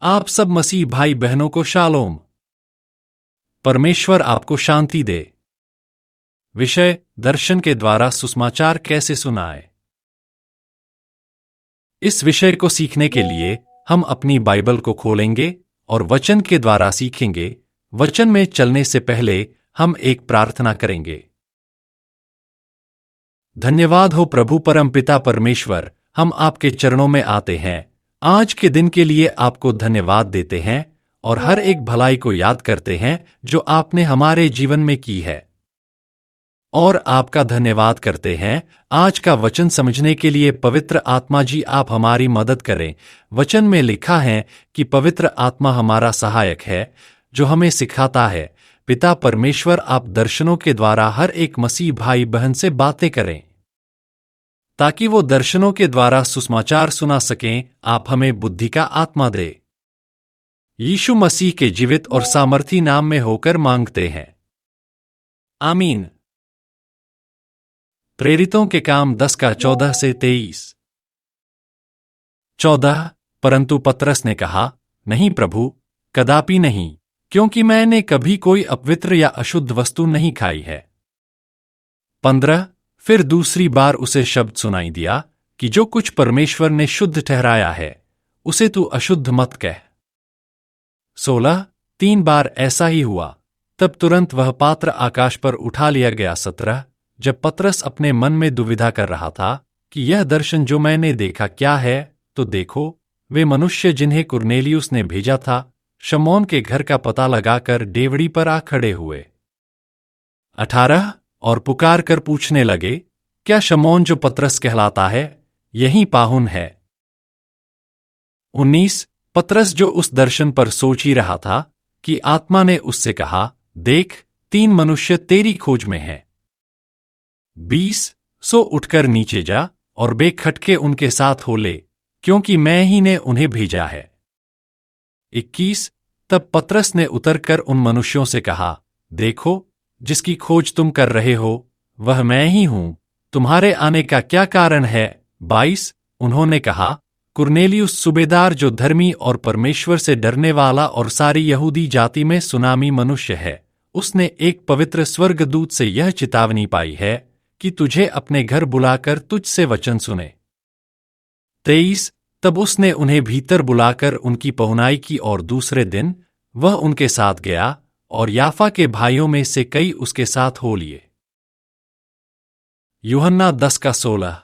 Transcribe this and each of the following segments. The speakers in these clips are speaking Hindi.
आप सब मसीह भाई बहनों को शालोम। परमेश्वर आपको शांति दे। विषय: दर्शन के द्वारा सुसमाचार कैसे सुनाए। इस विषय को सीखने के लिए हम अपनी बाइबल को खोलेंगे और वचन के द्वारा सीखेंगे। वचन में चलने से पहले हम एक प्रार्थना करेंगे। धन्यवाद हो प्रभु परमपिता परमेश्वर, हम आपके चरणों में आते हैं। आज के दिन के लिए आपको धन्यवाद देते हैं और हर एक भलाई को याद करते हैं जो आपने हमारे जीवन में की है, और आपका धन्यवाद करते हैं आज का वचन समझने के लिए। पवित्र आत्मा जी, आप हमारी मदद करें। वचन में लिखा है कि पवित्र आत्मा हमारा सहायक है जो हमें सिखाता है। पिता परमेश्वर, आप दर्शनों के द्वारा हर एक मसीह भाई बहन से बातें करें ताकि वो दर्शनों के द्वारा सुसमाचार सुना सकें। आप हमें बुद्धि का आत्मा दे। यीशु मसीह के जीवित और सामर्थी नाम में होकर मांगते हैं, आमीन। प्रेरितों के काम 10 का 14 से 23। 14। परंतु पतरस ने कहा, नहीं प्रभु, कदापि नहीं, क्योंकि मैंने कभी कोई अपवित्र या अशुद्ध वस्तु नहीं खाई है। 15। फिर दूसरी बार उसे शब्द सुनाई दिया कि जो कुछ परमेश्वर ने शुद्ध ठहराया है उसे तू अशुद्ध मत कह। 16। 3 बार ऐसा ही हुआ, तब तुरंत वह पात्र आकाश पर उठा लिया गया। 17। जब पतरस अपने मन में दुविधा कर रहा था कि यह दर्शन जो मैंने देखा क्या है, तो देखो, वे मनुष्य जिन्हें कुरनेलियुस ने भेजा था शमौन के घर का पता लगाकर डेवढ़ी पर आ खड़े हुए। 18। और पुकार कर पूछने लगे, क्या शमौन जो पतरस कहलाता है यहीं पाहुन है? 19। पतरस जो उस दर्शन पर सोच ही रहा था कि आत्मा ने उससे कहा, देख, 3 मनुष्य तेरी खोज में हैं। 20। सो उठकर नीचे जा और बेखटके उनके साथ हो ले, क्योंकि मैं ही ने उन्हें भेजा है। 21। तब पतरस ने उतरकर उन मनुष्यों से कहा, देखो, जिसकी खोज तुम कर रहे हो वह मैं ही हूं। तुम्हारे आने का क्या कारण है? 22। उन्होंने कहा, कुरनेलियुस सूबेदार, जो धर्मी और परमेश्वर से डरने वाला और सारी यहूदी जाति में सुनामी मनुष्य है, उसने एक पवित्र स्वर्गदूत से यह चेतावनी पाई है कि तुझे अपने घर बुलाकर तुझसे वचन सुने। 23। तब उसने उन्हें भीतर बुलाकर उनकी पहुनाई की और दूसरे दिन वह उनके साथ गया और याफा के भाइयों में से कई उसके साथ हो लिए। यूहन्ना 10 का 16।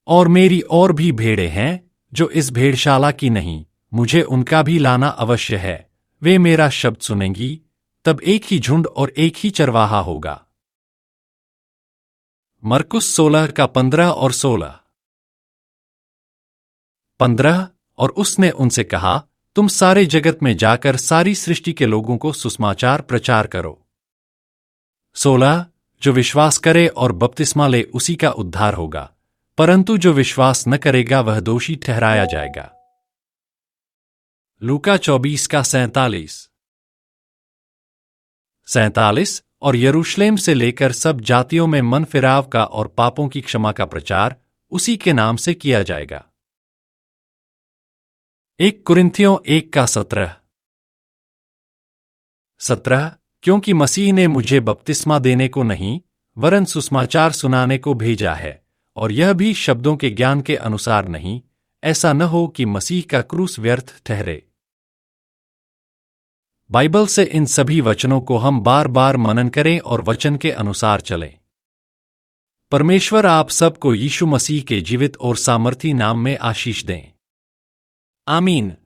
और मेरी और भी भेड़ें हैं जो इस भेड़शाला की नहीं, मुझे उनका भी लाना अवश्य है। वे मेरा शब्द सुनेंगी, तब एक ही झुंड और एक ही चरवाहा होगा। मरकुस 16 का 15 और 16। 15। और उसने उनसे कहा, तुम सारे जगत में जाकर सारी सृष्टि के लोगों को सुसमाचार प्रचार करो। 16। जो विश्वास करे और बपतिस्मा ले उसी का उद्धार होगा, परंतु जो विश्वास न करेगा वह दोषी ठहराया जाएगा। लूका 24 का 47। और यरूशलेम से लेकर सब जातियों में मन फिराव का और पापों की क्षमा का प्रचार उसी के नाम से किया जाएगा। 1 कुरिन्थियों 1 का 17। क्योंकि मसीह ने मुझे बपतिस्मा देने को नहीं, वरन सुसमाचार सुनाने को भेजा है, और यह भी शब्दों के ज्ञान के अनुसार नहीं, ऐसा न हो कि मसीह का क्रूस व्यर्थ ठहरे। बाइबल से इन सभी वचनों को हम बार बार मनन करें और वचन के अनुसार चलें। परमेश्वर आप सबको यीशु मसीह के जीवित और सामर्थी नाम में आशीष दें, आमीन।